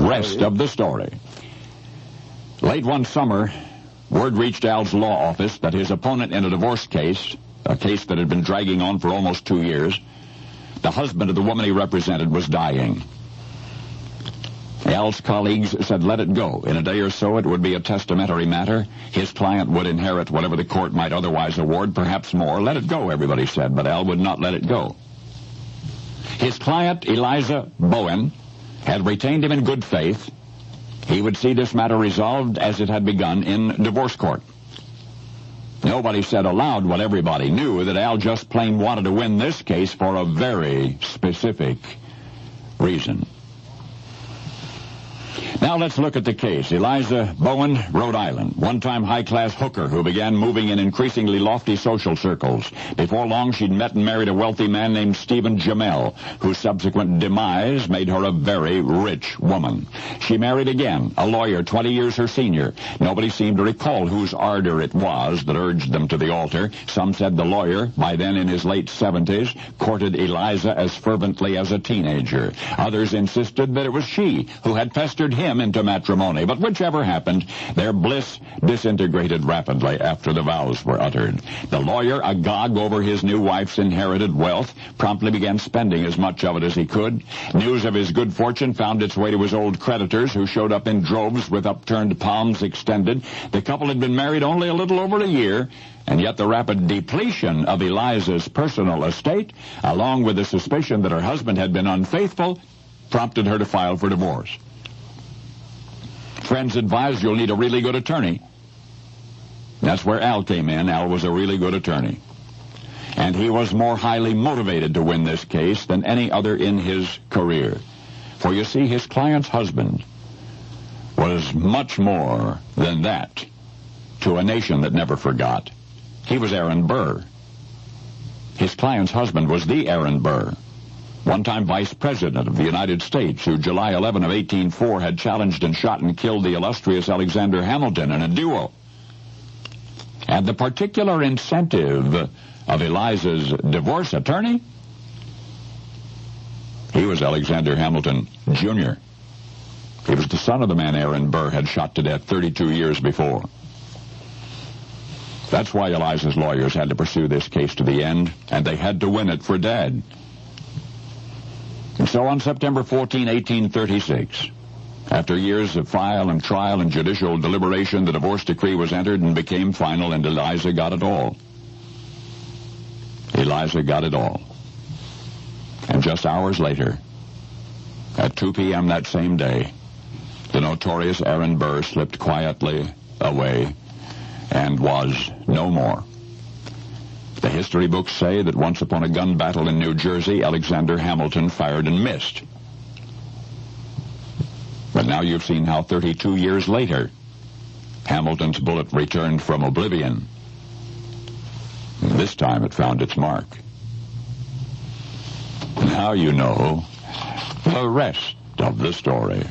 Rest of the story. Late one summer, word reached Al's law office that his opponent in a divorce case, a case that had been dragging on for almost 2 years, the husband of the woman he represented, was dying. Al's colleagues said let it go. In a day or so it would be a testamentary matter. His client would inherit whatever the court might otherwise award, perhaps more. Let it go, everybody said, but Al would not let it go. His client, Eliza Bowen, had retained him in good faith. He would see this matter resolved as it had begun in divorce court. Nobody said aloud what everybody knew, that Al just plain wanted to win this case for a very specific reason. Now let's look at the case. Eliza Bowen, Rhode Island, one-time high-class hooker who began moving in increasingly lofty social circles. Before long, she'd met and married a wealthy man named Stephen Jamel, whose subsequent demise made her a very rich woman. She married again, a lawyer 20 years her senior. Nobody seemed to recall whose ardor it was that urged them to the altar. Some said the lawyer, by then in his late 70s, courted Eliza as fervently as a teenager. Others insisted that it was she who had pestered him into matrimony, but whichever happened, their bliss disintegrated rapidly after the vows were uttered. The lawyer, agog over his new wife's inherited wealth, promptly began spending as much of it as he could. News of his good fortune found its way to his old creditors, who showed up in droves with upturned palms extended. The couple had been married only a little over a year, and yet the rapid depletion of Eliza's personal estate, along with the suspicion that her husband had been unfaithful, prompted her to file for divorce. Friends advised you'll need a really good attorney. That's where Al came in. Al was a really good attorney. And he was more highly motivated to win this case than any other in his career. For you see, his client's husband was much more than that to a nation that never forgot. He was Aaron Burr. His client's husband was the Aaron Burr, one-time vice president of the United States, who July 11 of 1804 had challenged and shot and killed the illustrious Alexander Hamilton in a duel. And the particular incentive of Eliza's divorce attorney, he was Alexander Hamilton, Jr. He was the son of the man Aaron Burr had shot to death 32 years before. That's why Eliza's lawyers had to pursue this case to the end, and they had to win it for Dad. And so on September 14, 1836, after years of trial and judicial deliberation, the divorce decree was entered and became final, and Eliza got it all. Eliza got it all. And just hours later, at 2 p.m. that same day, the notorious Aaron Burr slipped quietly away and was no more. The history books say that once upon a gun battle in New Jersey, Alexander Hamilton fired and missed. But now you've seen how 32 years later, Hamilton's bullet returned from oblivion. And this time it found its mark. Now you know the rest of the story.